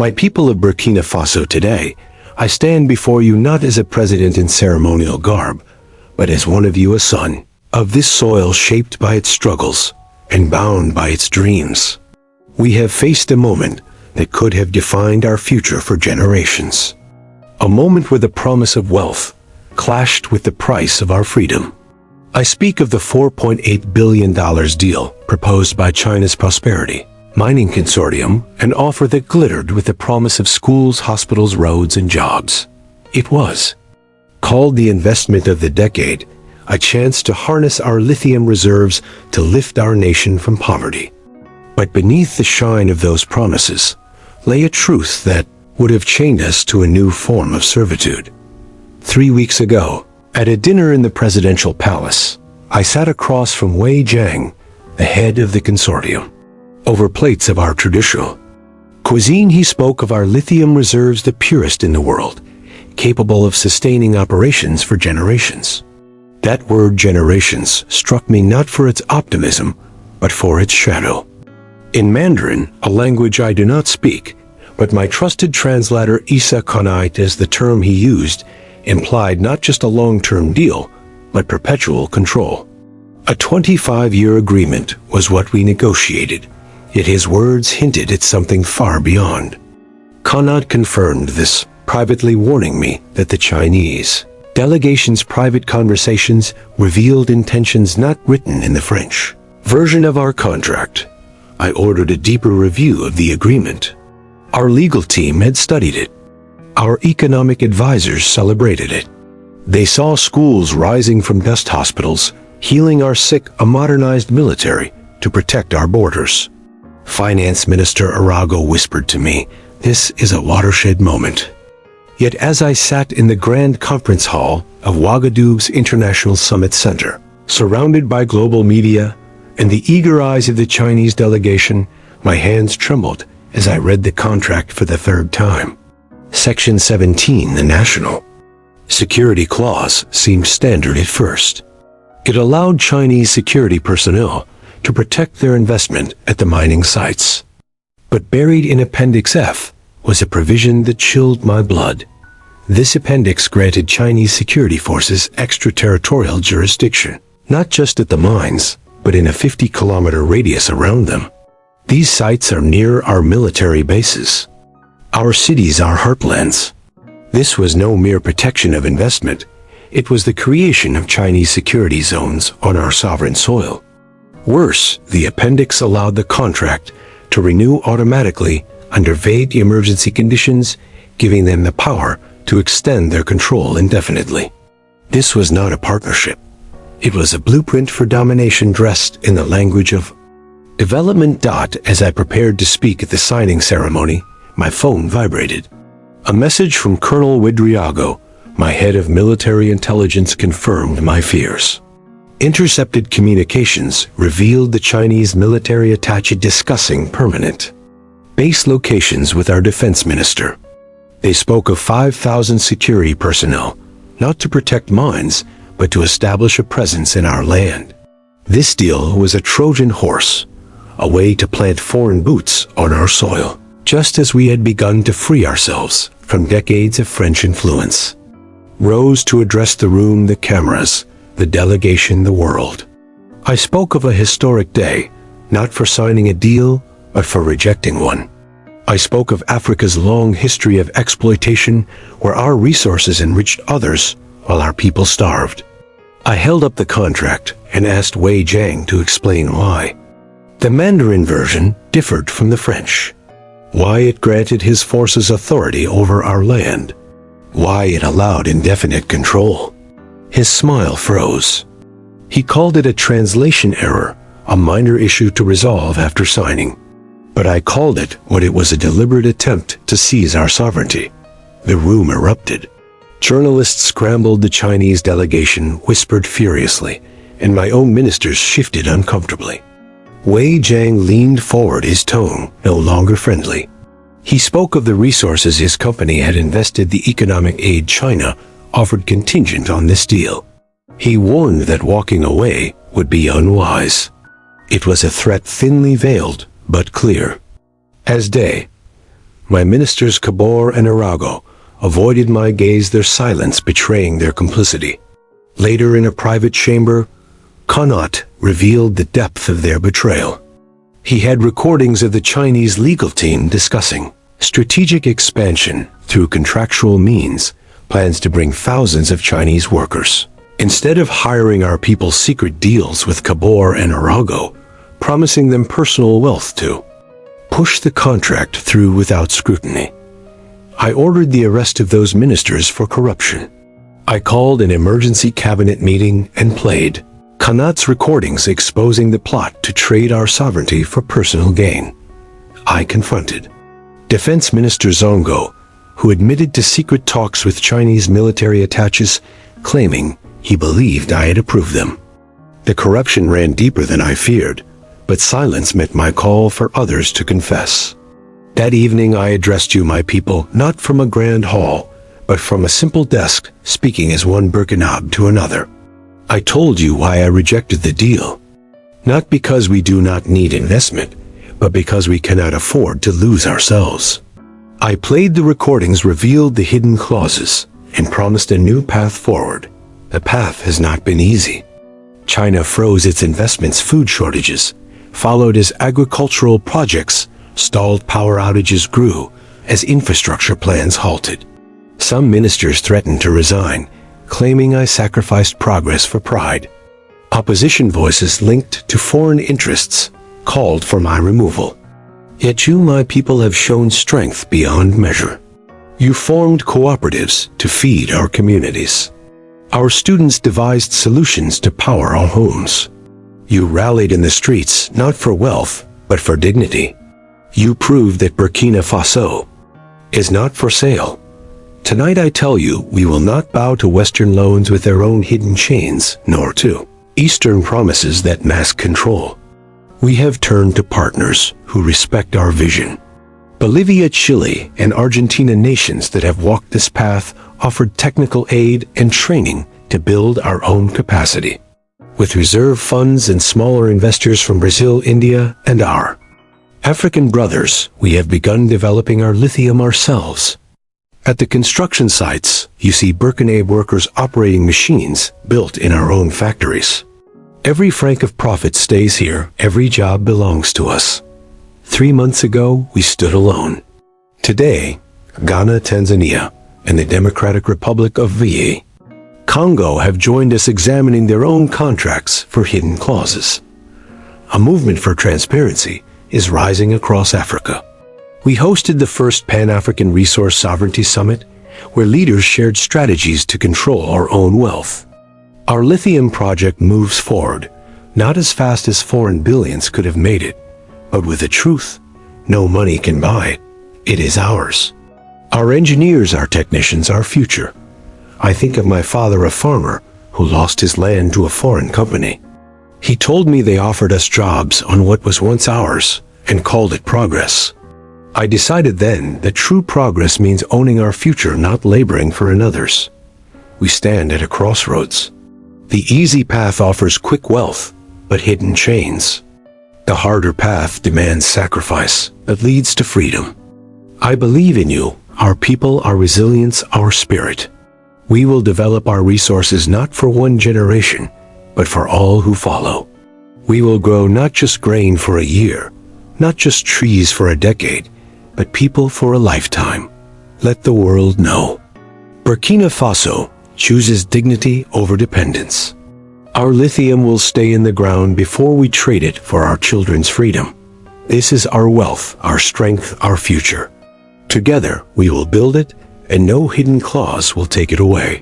My people of Burkina Faso today, I stand before you not as a president in ceremonial garb, but as one of you, a son of this soil shaped by its struggles and bound by its dreams. We have faced a moment that could have defined our future for generations. A moment where the promise of wealth clashed with the price of our freedom. I speak of the $4.8 billion deal proposed by China's Prosperity Mining Consortium, an offer that glittered with the promise of schools, hospitals, roads, and jobs. It was called the investment of the decade, a chance to harness our lithium reserves to lift our nation from poverty. But beneath the shine of those promises lay a truth that would have chained us to a new form of servitude. 3 weeks ago, at a dinner in the presidential palace, I sat across from Wei Jiang, the head of the consortium. Over plates of our traditional cuisine, he spoke of our lithium reserves, the purest in the world, capable of sustaining operations for generations. That word generations struck me not for its optimism, but for its shadow. In Mandarin, a language I do not speak, but my trusted translator Isa Kanait, as the term he used, implied not just a long-term deal, but perpetual control. A 25-year agreement was what we negotiated, yet his words hinted at something far beyond. Kanat confirmed this, privately warning me that the Chinese delegation's private conversations revealed intentions not written in the French version of our contract. I ordered a deeper review of the agreement. Our legal team had studied it. Our economic advisors celebrated it. They saw schools rising from dust, hospitals healing our sick, a modernized military to protect our borders. Finance Minister Arago whispered to me, "This is a watershed moment." Yet as I sat in the grand conference hall of Ouagadougou's International Summit Center, surrounded by global media and the eager eyes of the Chinese delegation, my hands trembled as I read the contract for the third time. Section 17, the National Security Clause, seemed standard at first. It allowed Chinese security personnel to protect their investment at the mining sites. But buried in Appendix F was a provision that chilled my blood. This appendix granted Chinese security forces extraterritorial jurisdiction, not just at the mines, but in a 50-kilometer radius around them. These sites are near our military bases. Our cities are heartlands. This was no mere protection of investment. It was the creation of Chinese security zones on our sovereign soil. Worse, the appendix allowed the contract to renew automatically under vague emergency conditions, giving them the power to extend their control indefinitely. This was not a partnership. It was a blueprint for domination dressed in the language of development. As I prepared to speak at the signing ceremony, my phone vibrated. A message from Colonel Widriago, my head of military intelligence, confirmed my fears. Intercepted communications revealed the Chinese military attaché discussing permanent base locations with our defense minister. They spoke of 5,000 security personnel, not to protect mines, but to establish a presence in our land. This deal was a Trojan horse, a way to plant foreign boots on our soil, just as we had begun to free ourselves from decades of French influence. Rose to address the room, the cameras, the delegation, the world. I spoke of a historic day, not for signing a deal, but for rejecting one. I spoke of Africa's long history of exploitation, where our resources enriched others while our people starved. I held up the contract and asked Wei Jiang to explain why. The Mandarin version differed from the French. Why it granted his forces authority over our land. Why it allowed indefinite control. His smile froze. He called it a translation error, a minor issue to resolve after signing. But I called it what it was: a deliberate attempt to seize our sovereignty. The room erupted. Journalists scrambled, the Chinese delegation whispered furiously, and my own ministers shifted uncomfortably. Wei Jiang leaned forward, his tone no longer friendly. He spoke of the resources his company had invested, the economic aid China offered contingent on this deal. He warned that walking away would be unwise. It was a threat thinly veiled, but clear as day. My ministers Kabor and Arago avoided my gaze, their silence betraying their complicity. Later, in a private chamber, Connaught revealed the depth of their betrayal. He had recordings of the Chinese legal team discussing strategic expansion through contractual means, plans to bring thousands of Chinese workers. Instead of hiring our people, secret deals with Kabor and Arago, promising them personal wealth to push the contract through without scrutiny. I ordered the arrest of those ministers for corruption. I called an emergency cabinet meeting and played Connaught's recordings exposing the plot to trade our sovereignty for personal gain. I confronted Defense Minister Zongo, who admitted to secret talks with Chinese military attaches, claiming he believed I had approved them. The corruption ran deeper than I feared, but silence met my call for others to confess. That evening I addressed you, my people, not from a grand hall, but from a simple desk, speaking as one Burkina to another. I told you why I rejected the deal. Not because we do not need investment, but because we cannot afford to lose ourselves. I played the recordings, revealed the hidden clauses, and promised a new path forward. The path has not been easy. China froze its investments, food shortages followed as agricultural projects stalled, power outages grew as infrastructure plans halted. Some ministers threatened to resign, claiming I sacrificed progress for pride. Opposition voices linked to foreign interests called for my removal. Yet you, my people, have shown strength beyond measure. You formed cooperatives to feed our communities. Our students devised solutions to power our homes. You rallied in the streets, not for wealth, but for dignity. You proved that Burkina Faso is not for sale. Tonight I tell you, we will not bow to Western loans with their own hidden chains, nor to Eastern promises that mask control. We have turned to partners who respect our vision. Bolivia, Chile, and Argentina, nations that have walked this path, offered technical aid and training to build our own capacity. With reserve funds and smaller investors from Brazil, India, and our African brothers, we have begun developing our lithium ourselves. At the construction sites, you see Burkina workers operating machines built in our own factories. Every franc of profit stays here. Every job belongs to us. 3 months ago, we stood alone. Today, Ghana, Tanzania, and the Democratic Republic of VA, Congo have joined us, examining their own contracts for hidden clauses. A movement for transparency is rising across Africa. We hosted the first Pan-African Resource Sovereignty Summit, where leaders shared strategies to control our own wealth. Our lithium project moves forward, not as fast as foreign billions could have made it, but with the truth no money can buy it. It is ours. Our engineers, our technicians, our future. I think of my father, a farmer who lost his land to a foreign company. He told me they offered us jobs on what was once ours and called it progress. I decided then that true progress means owning our future, not laboring for another's. We stand at a crossroads. The easy path offers quick wealth, but hidden chains. The harder path demands sacrifice, but leads to freedom. I believe in you, our people, our resilience, our spirit. We will develop our resources not for one generation, but for all who follow. We will grow not just grain for a year, not just trees for a decade, but people for a lifetime. Let the world know. Burkina Faso chooses dignity over dependence. Our lithium will stay in the ground before we trade it for our children's freedom. This is our wealth, our strength, our future. Together, we will build it, and no hidden clause will take it away.